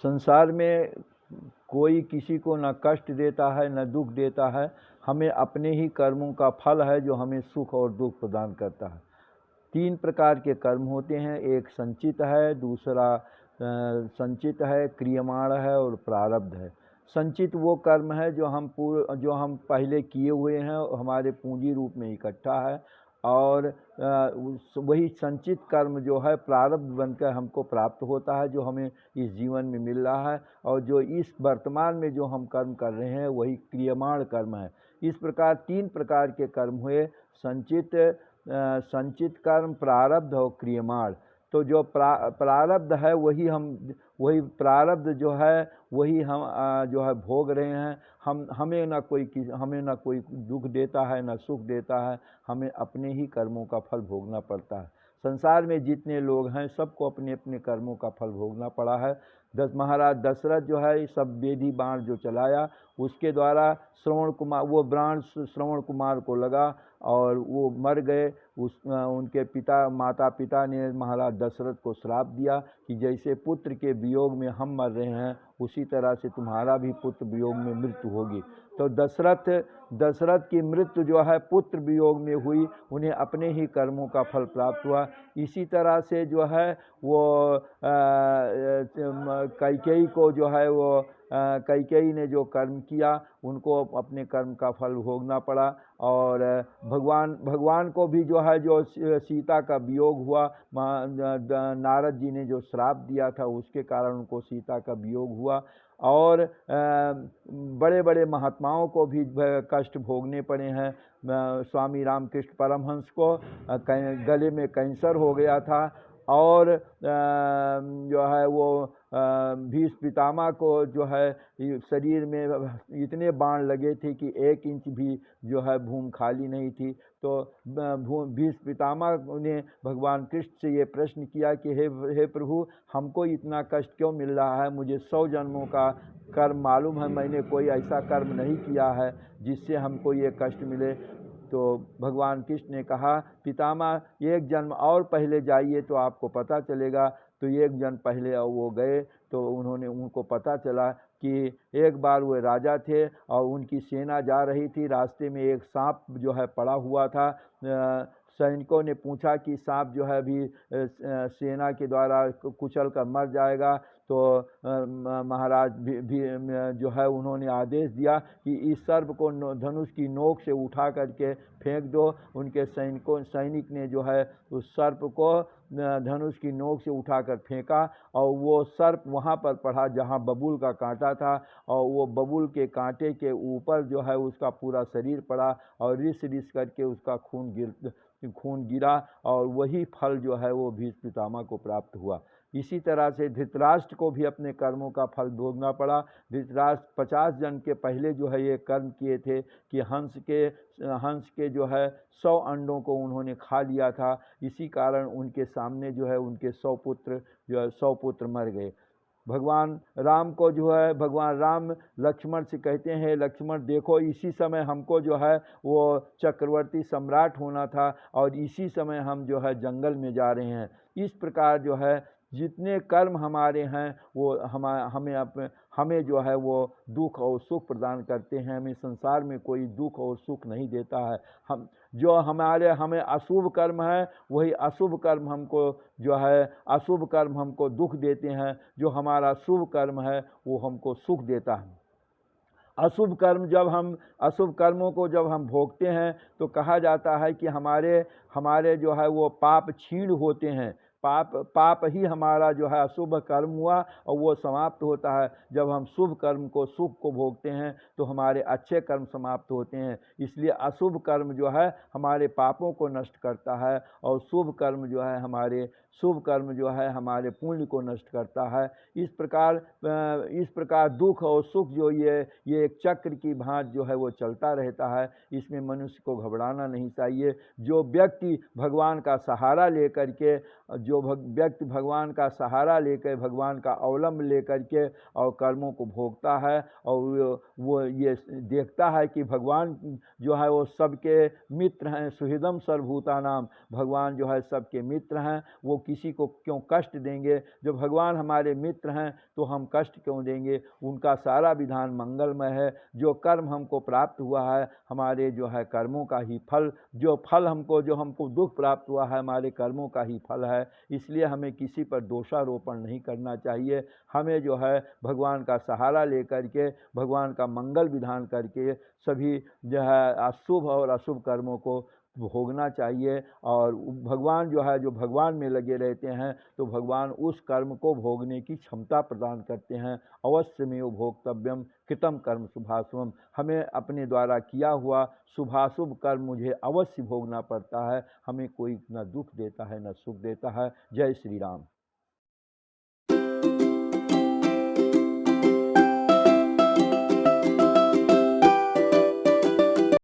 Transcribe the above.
संसार में कोई किसी को न कष्ट देता है न दुख देता है, हमें अपने ही कर्मों का फल है जो हमें सुख और दुख प्रदान करता है। 3 प्रकार के कर्म होते हैं, एक संचित है, दूसरा संचित है, क्रियमाण है और प्रारब्ध है। संचित वो कर्म है जो हम पहले किए हुए हैं, हमारे पूंजी रूप में इकट्ठा है, और वही संचित कर्म जो है प्रारब्ध बनकर हमको प्राप्त होता है, जो हमें इस जीवन में मिल रहा है, और जो इस वर्तमान में जो हम कर्म कर रहे हैं वही क्रियमाण कर्म है। इस प्रकार 3 प्रकार के कर्म हुए, संचित कर्म, प्रारब्ध और क्रियमाण। तो जो प्रारब्ध है वही प्रारब्ध जो है वही हम जो है भोग रहे हैं। हमें ना कोई दुख देता है ना सुख देता है, हमें अपने ही कर्मों का फल भोगना पड़ता है। संसार में जितने लोग हैं सबको अपने अपने कर्मों का फल भोगना पड़ा है। महाराज दशरथ जो है सब वेदी बाण जो चलाया, उसके द्वारा वो बाण श्रवण कुमार को लगा और वो मर गए। उनके माता पिता ने महाराज दशरथ को श्राप दिया कि जैसे पुत्र के वियोग में हम मर रहे हैं, उसी तरह से तुम्हारा भी पुत्र वियोग में मृत्यु होगी। तो दशरथ की मृत्यु जो है पुत्र वियोग में हुई, उन्हें अपने ही कर्मों का फल प्राप्त हुआ। इसी तरह से जो है वो कैकेयी को जो है वो कैकेयी ने जो कर्म किया उनको अपने कर्म का फल भोगना पड़ा। और भगवान को भी जो है जो सीता का वियोग हुआ, नारद जी ने जो श्राप दिया था उसके कारण उनको सीता का वियोग हुआ। और बड़े बड़े महात्माओं को भी कष्ट भोगने पड़े हैं। स्वामी रामकृष्ण परमहंस को गले में कैंसर हो गया था, और जो है वो भीष्म पितामह को जो है शरीर में इतने बाण लगे थे कि 1 इंच भी जो है भूमि खाली नहीं थी। तो भीष्म पितामह ने भगवान कृष्ण से ये प्रश्न किया कि हे प्रभु, हमको इतना कष्ट क्यों मिल रहा है? मुझे 100 जन्मों का कर्म मालूम है, मैंने कोई ऐसा कर्म नहीं किया है जिससे हमको ये कष्ट मिले। तो भगवान कृष्ण ने कहा, पितामह 1 जन्म और पहले जाइए तो आपको पता चलेगा। तो 1 जन्म पहले वो गए तो उनको पता चला कि एक बार वो राजा थे और उनकी सेना जा रही थी, रास्ते में एक सांप जो है पड़ा हुआ था। सैनिकों ने पूछा कि सांप जो है अभी सेना के द्वारा कुचल कर मर जाएगा। तो महाराज भी जो है उन्होंने आदेश दिया कि इस सर्प को धनुष की नोक से उठा करके फेंक दो। उनके सैनिक ने जो है उस सर्प को धनुष की नोक से उठाकर फेंका, और वो सर्प वहाँ पर पड़ा जहाँ बबूल का कांटा था, और वो बबूल के कांटे के ऊपर जो है उसका पूरा शरीर पड़ा, और रिस करके उसका खून गिरा, और वही फल जो है वो भीष्म पितामह को प्राप्त हुआ। इसी तरह से धृतराष्ट्र को भी अपने कर्मों का फल भोगना पड़ा। धृतराष्ट्र 50 जन्म के पहले जो है ये कर्म किए थे कि हंस के जो है 100 अंडों को उन्होंने खा लिया था। इसी कारण उनके सामने जो है उनके 100 पुत्र मर गए। भगवान राम को जो है भगवान राम लक्ष्मण से कहते हैं, लक्ष्मण देखो, इसी समय हमको जो है वो चक्रवर्ती सम्राट होना था, और इसी समय हम जो है जंगल में जा रहे हैं। इस प्रकार जो है जितने कर्म हमारे हैं वो हमें जो है वो दुख और सुख प्रदान करते हैं। हमें संसार में कोई दुख और सुख नहीं देता है। हमें अशुभ कर्म है, वही अशुभ कर्म हमको दुख देते हैं। जो हमारा शुभ कर्म है वो हमको सुख देता है। अशुभ कर्मों को जब हम भोगते हैं तो कहा जाता है कि हमारे जो है वो पाप क्षीण होते हैं। पाप ही हमारा जो है अशुभ कर्म हुआ, और वो समाप्त होता है जब हम शुभ कर्म को सुख को भोगते हैं तो हमारे अच्छे कर्म समाप्त होते हैं। इसलिए अशुभ कर्म जो है हमारे पापों को नष्ट करता है, और शुभ कर्म जो है हमारे पुण्य को नष्ट करता है। इस प्रकार दुख और सुख जो ये एक चक्र की भांति जो है वो चलता रहता है। इसमें मनुष्य को घबराना नहीं चाहिए। जो व्यक्ति भगवान का सहारा लेकर के जो व्यक्ति भगवान का सहारा लेकर, भगवान का अवलंब लेकर के और कर्मों को भोगता है और वो ये देखता है कि भगवान जो है वो सबके मित्र हैं, सुहृदम सर्वभूतानाम, भगवान जो है सबके मित्र हैं, वो किसी को क्यों कष्ट देंगे। जो भगवान हमारे मित्र हैं तो हम कष्ट क्यों देंगे। उनका सारा विधान मंगलमय है। जो कर्म हमको प्राप्त हुआ है हमारे जो है कर्मों का ही फल, जो हमको दुख प्राप्त हुआ है हमारे कर्मों का ही फल है। इसलिए हमें किसी पर दोषारोपण नहीं करना चाहिए। हमें जो है भगवान का सहारा लेकर के, भगवान का मंगल विधान करके सभी जो है अशुभ और अशुभ कर्मों को भोगना चाहिए। और भगवान जो है, जो भगवान में लगे रहते हैं तो भगवान उस कर्म को भोगने की क्षमता प्रदान करते हैं। अवश्यमेव भोक्तव्यम कृतम कर्म शुभाशुभम, हमें अपने द्वारा किया हुआ शुभाशुभ कर्म मुझे अवश्य भोगना पड़ता है। हमें कोई न दुख देता है न सुख देता है। जय श्री राम।